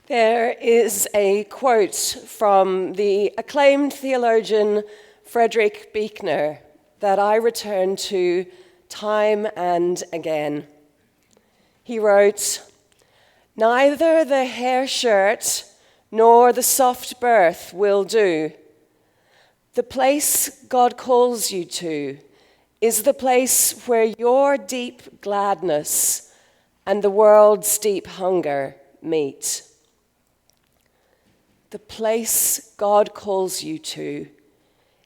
There is a quote from the acclaimed theologian Frederick Buechner that I return to time and again. He wrote, "Neither the hair shirt nor the soft berth will do. The place God calls you to is the place where your deep gladness and the world's deep hunger meet." The place God calls you to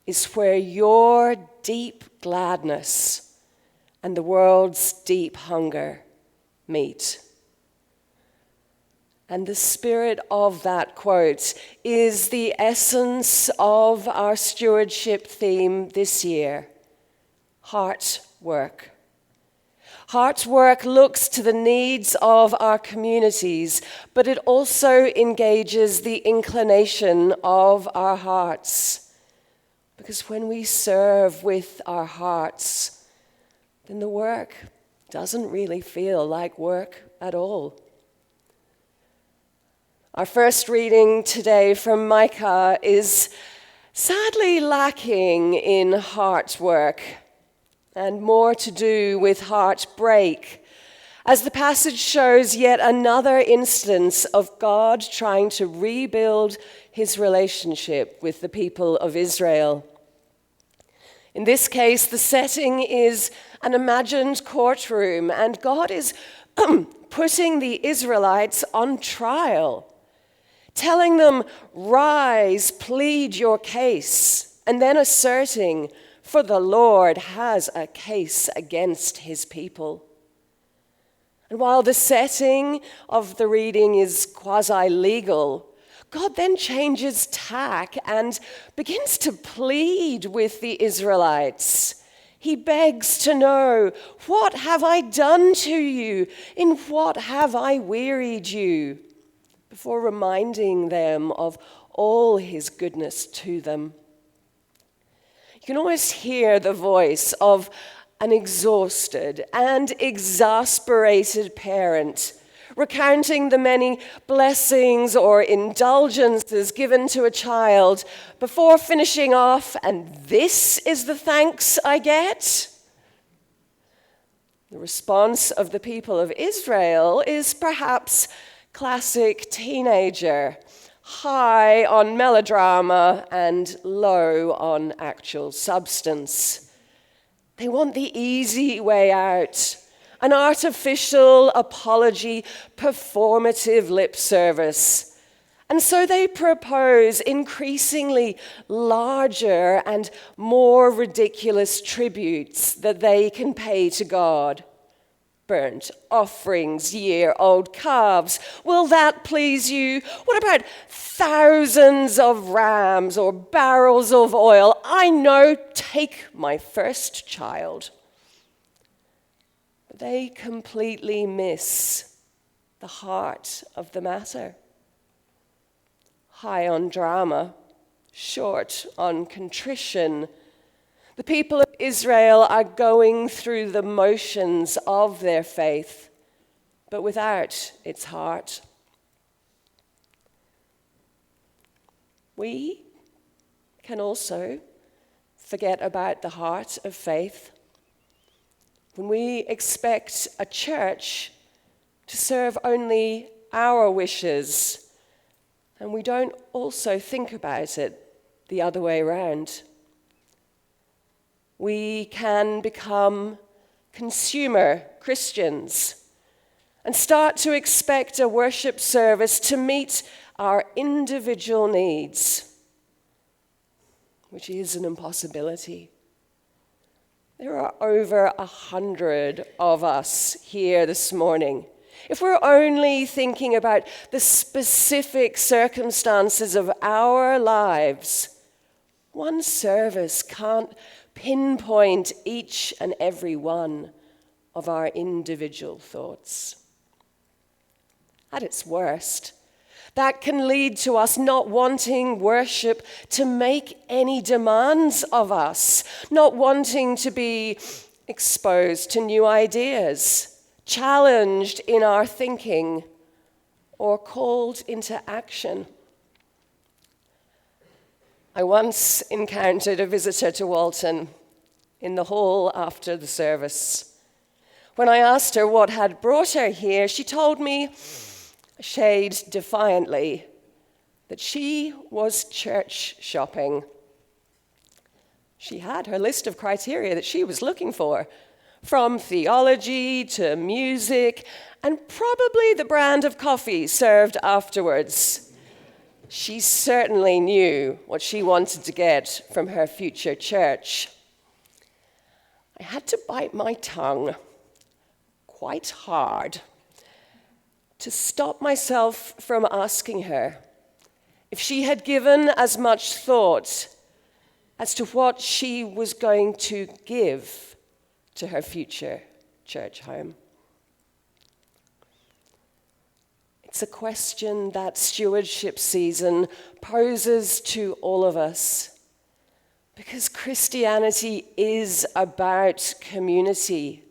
is where your deep gladness and the world's deep hunger meet. And the spirit of that quote is the essence of our stewardship theme this year: heart work. Heart work looks to the needs of our communities, but it also engages the inclination of our hearts. Because when we serve with our hearts, then the work doesn't really feel like work at all. Our first reading today from Micah is sadly lacking in heart work, and more to do with heartbreak, as the passage shows yet another instance of God trying to rebuild his relationship with the people of Israel. In this case, the setting is an imagined courtroom, and God is putting the Israelites on trial, telling them, "Rise, plead your case," and then asserting, "For the Lord has a case against his people." And while the setting of the reading is quasi-legal, God then changes tack and begins to plead with the Israelites. He begs to know, "What have I done to you? In what have I wearied you?" before reminding them of all his goodness to them. You can almost hear the voice of an exhausted and exasperated parent recounting the many blessings or indulgences given to a child before finishing off, "And this is the thanks I get?" The response of the people of Israel is perhaps classic teenager, high on melodrama and low on actual substance. They want the easy way out, an artificial apology, performative lip service. And so they propose increasingly larger and more ridiculous tributes that they can pay to God. Burnt offerings, year-old calves. Will that please you? What about thousands of rams or barrels of oil? I know, take my first child. But they completely miss the heart of the matter. High on drama, short on contrition, the people of Israel are going through the motions of their faith, but without its heart. We can also forget about the heart of faith when we expect a church to serve only our wishes, and we don't also think about it the other way around. We can become consumer Christians and start to expect a worship service to meet our individual needs, which is an impossibility. There are over 100 of us here this morning. If we're only thinking about the specific circumstances of our lives, one service can't pinpoint each and every one of our individual thoughts. At its worst, that can lead to us not wanting worship to make any demands of us, not wanting to be exposed to new ideas, challenged in our thinking, or called into action. I once encountered a visitor to Walton in the hall after the service. When I asked her what had brought her here, she told me, a shade defiantly, that she was church shopping. She had her list of criteria that she was looking for, from theology to music, and probably the brand of coffee served afterwards. She certainly knew what she wanted to get from her future church. I had to bite my tongue quite hard to stop myself from asking her if she had given as much thought as to what she was going to give to her future church home. It's a question that stewardship season poses to all of us, because Christianity is about community,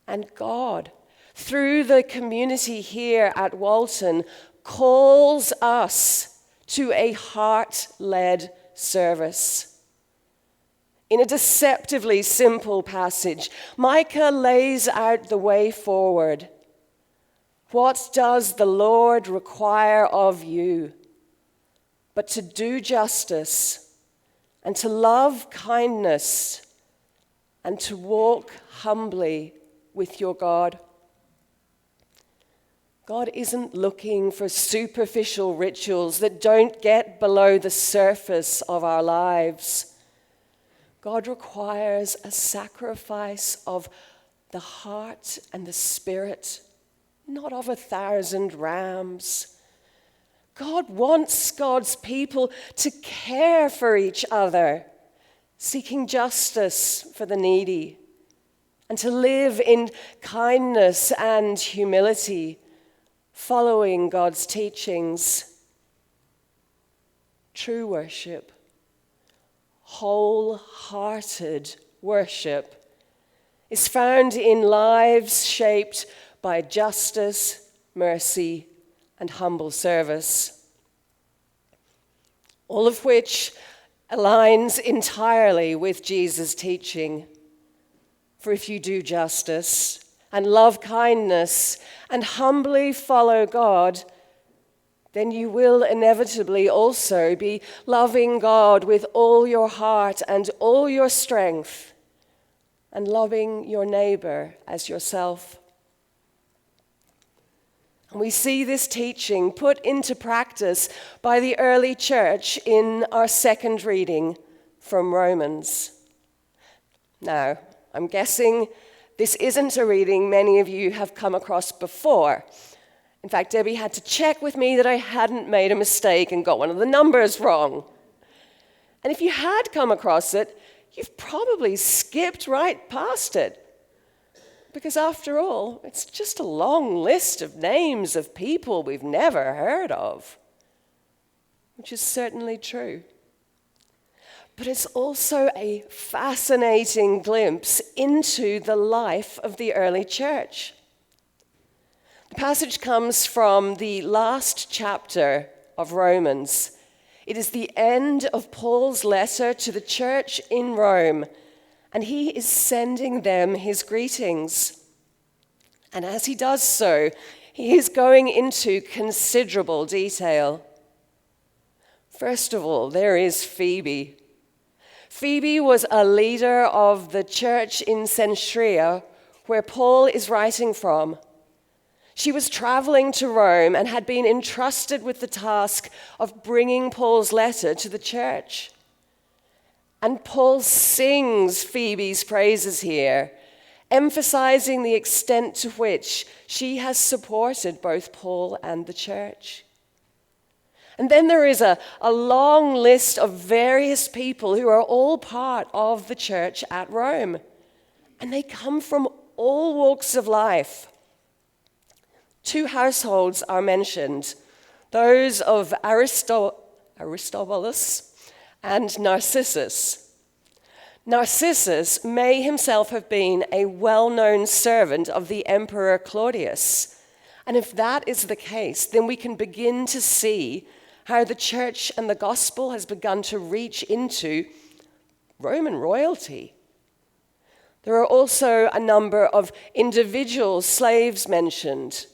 and God, through the community here at Walton, calls us to a heart-led service. In a deceptively simple passage, Micah lays out the way forward. What does the Lord require of you? But to do justice, and to love kindness, and to walk humbly with your God. God isn't looking for superficial rituals that don't get below the surface of our lives. God requires a sacrifice of the heart and the spirit, not of 1,000 rams. God wants God's people to care for each other, seeking justice for the needy, and to live in kindness and humility, following God's teachings. True worship, wholehearted worship, is found in lives shaped by justice, mercy, and humble service, all of which aligns entirely with Jesus' teaching. For if you do justice and love kindness and humbly follow God, then you will inevitably also be loving God with all your heart and all your strength, and loving your neighbor as yourself. And we see this teaching put into practice by the early church in our second reading from Romans. Now, I'm guessing this isn't a reading many of you have come across before. In fact, Debbie had to check with me that I hadn't made a mistake and got one of the numbers wrong. And if you had come across it, you've probably skipped right past it. Because after all, it's just a long list of names of people we've never heard of, which is certainly true. But it's also a fascinating glimpse into the life of the early church. The passage comes from the last chapter of Romans. It is the end of Paul's letter to the church in Rome, and he is sending them his greetings. And as he does so, he is going into considerable detail. First of all, there is Phoebe. Phoebe was a leader of the church in Cenchrea, where Paul is writing from. She was traveling to Rome and had been entrusted with the task of bringing Paul's letter to the church. And Paul sings Phoebe's praises here, emphasizing the extent to which she has supported both Paul and the church. And then there is a long list of various people who are all part of the church at Rome. And they come from all walks of life. 2 households are mentioned, those of Aristobulus and Narcissus. Narcissus may himself have been a well-known servant of the Emperor Claudius, And if that is the case, then we can begin to see how the church and the gospel has begun to reach into Roman royalty. There are also a number of individual slaves mentioned.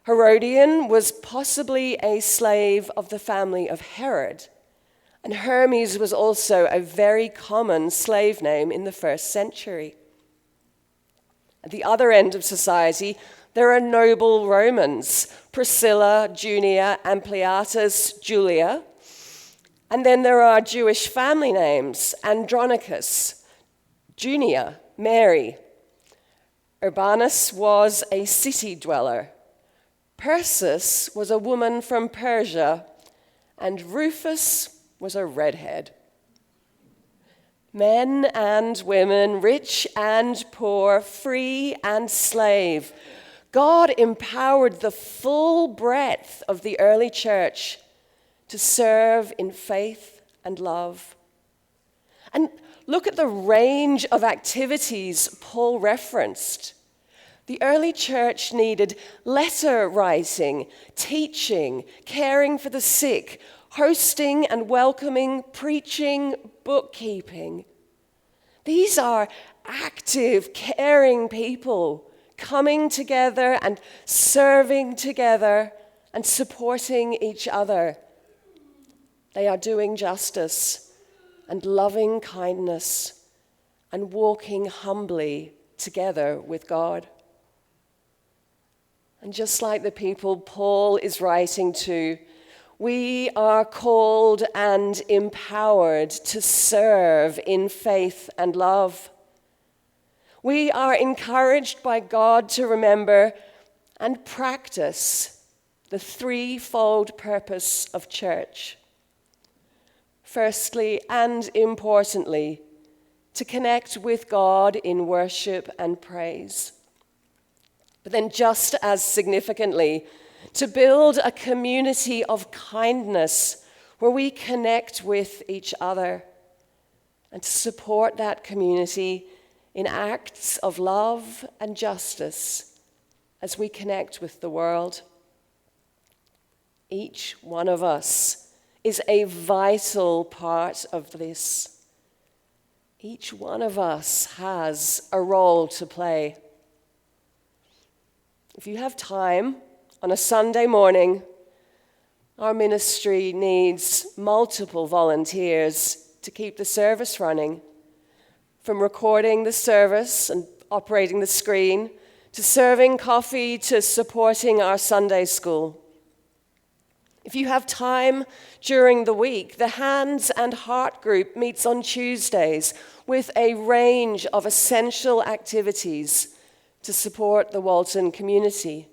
Herodian was possibly a slave of the family of Herod, and Hermes was also a very common slave name in the first century. At the other end of society, there are noble Romans, Priscilla, Junia, Ampliatus, Julia. And then there are Jewish family names, Andronicus, Junia, Mary. Urbanus was a city dweller. Persis was a woman from Persia, and Rufus was a redhead. Men and women, rich and poor, free and slave, God empowered the full breadth of the early church to serve in faith and love. And look at the range of activities Paul referenced. The early church needed letter writing, teaching, caring for the sick, hosting and welcoming, preaching, bookkeeping. These are active, caring people coming together and serving together and supporting each other. They are doing justice and loving kindness and walking humbly together with God. And just like the people Paul is writing to, we are called and empowered to serve in faith and love. We are encouraged by God to remember and practice the threefold purpose of church. Firstly, and importantly, to connect with God in worship and praise. But then just as significantly, to build a community of kindness where we connect with each other and to support that community in acts of love and justice as we connect with the world. Each one of us is a vital part of this. Each one of us has a role to play. If you have time on a Sunday morning, our ministry needs multiple volunteers to keep the service running. From recording the service and operating the screen, to serving coffee, to supporting our Sunday school. If you have time during the week, the Hands and Heart Group meets on Tuesdays with a range of essential activities to support the Walton community.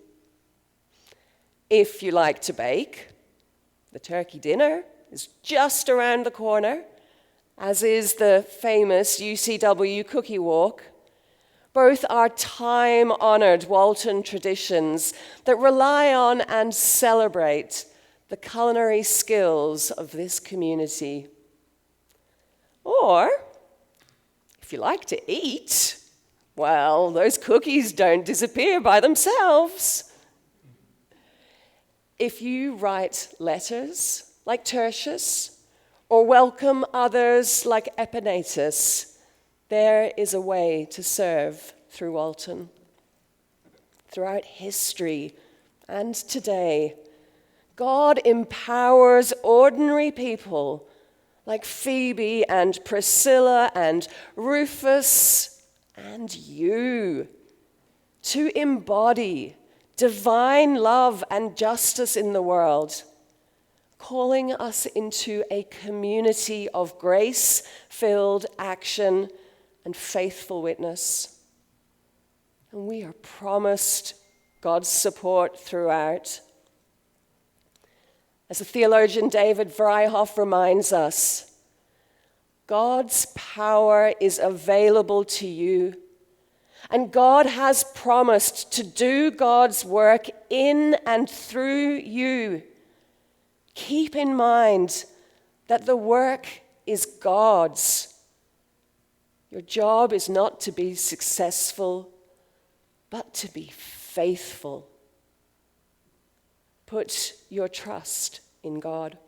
If you like to bake, the turkey dinner is just around the corner, as is the famous UCW Cookie Walk. Both are time-honored Walton traditions that rely on and celebrate the culinary skills of this community. Or, if you like to eat, well, those cookies don't disappear by themselves. If you write letters like Tertius, or welcome others like Epinetus, there is a way to serve through Walton. Throughout history and today, God empowers ordinary people like Phoebe and Priscilla and Rufus and you to embody divine love and justice in the world, calling us into a community of grace-filled action and faithful witness. And we are promised God's support throughout. As the theologian David Vryhoff reminds us, God's power is available to you, and God has promised to do God's work in and through you. Keep in mind that the work is God's. Your job is not to be successful, but to be faithful. Put your trust in God.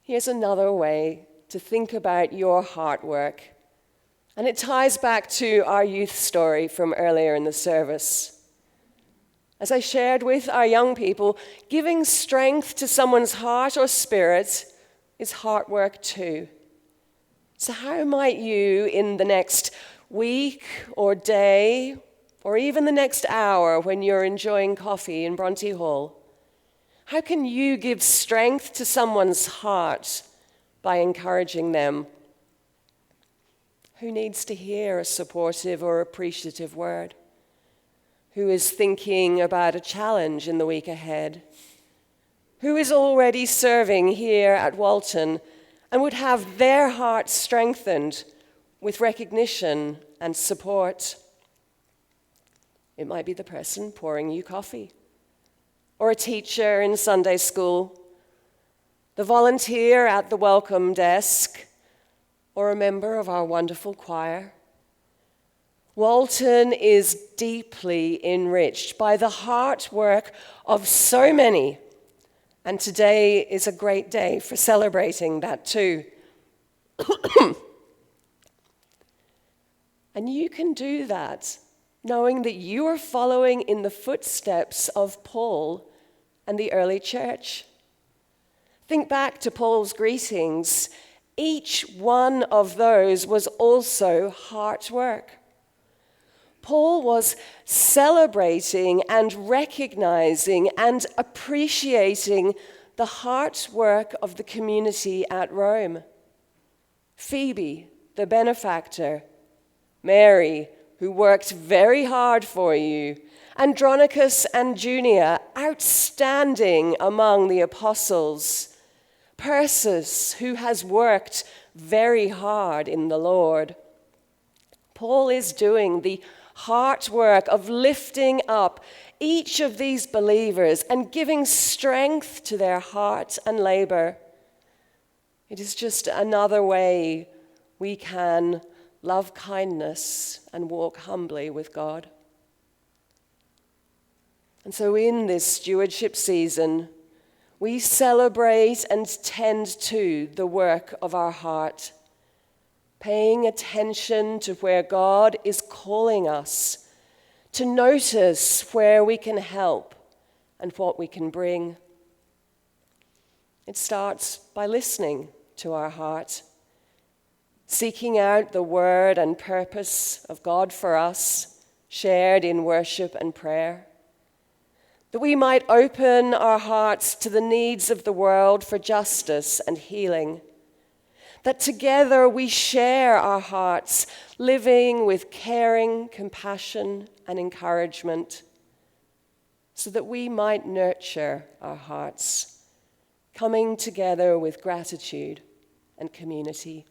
Here's another way to think about your heart work, and it ties back to our youth story from earlier in the service. As I shared with our young people, giving strength to someone's heart or spirit is heart work too. So how might you, in the next week or day, or even the next hour when you're enjoying coffee in Bronte Hall, how can you give strength to someone's heart by encouraging them? Who needs to hear a supportive or appreciative word? Who is thinking about a challenge in the week ahead? Who is already serving here at Walton and would have their heart strengthened with recognition and support? It might be the person pouring you coffee, or a teacher in Sunday school, the volunteer at the welcome desk, or a member of our wonderful choir. Walton is deeply enriched by the heart work of so many, and today is a great day for celebrating that too. And you can do that knowing that you are following in the footsteps of Paul and the early church. Think back to Paul's greetings. Each one of those was also heart work. Paul was celebrating and recognizing and appreciating the heart work of the community at Rome. Phoebe, the benefactor, Mary, who worked very hard for you, Andronicus and Junia, outstanding among the apostles, Persis, who has worked very hard in the Lord. Paul is doing the heart work of lifting up each of these believers and giving strength to their heart and labor. It is just another way we can love kindness and walk humbly with God. And so in this stewardship season, we celebrate and tend to the work of our heart, paying attention to where God is calling us, to notice where we can help and what we can bring. It starts by listening to our heart, seeking out the word and purpose of God for us, shared in worship and prayer, that we might open our hearts to the needs of the world for justice and healing, that together we share our hearts, living with caring, compassion, and encouragement, so that we might nurture our hearts, coming together with gratitude and community.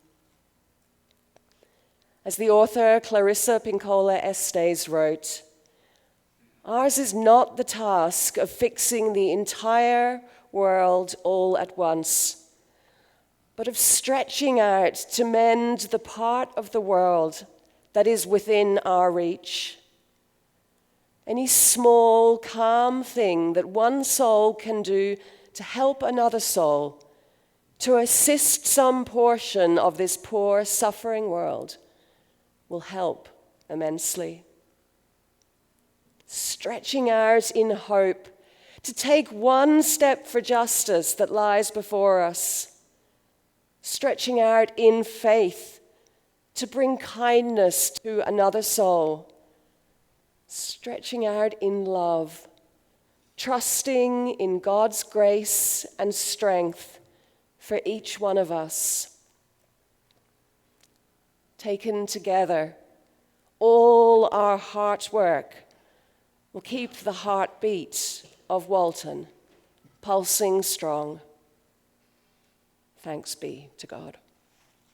As the author Clarissa Pinkola Estes wrote, ours is not the task of fixing the entire world all at once, but of stretching out to mend the part of the world that is within our reach. Any small, calm thing that one soul can do to help another soul, to assist some portion of this poor, suffering world, will help immensely. Stretching out in hope to take one step for justice that lies before us. Stretching out in faith to bring kindness to another soul. Stretching out in love, trusting in God's grace and strength for each one of us. Taken together, all our heart work will keep the heartbeat of Walton pulsing strong. Thanks be to God.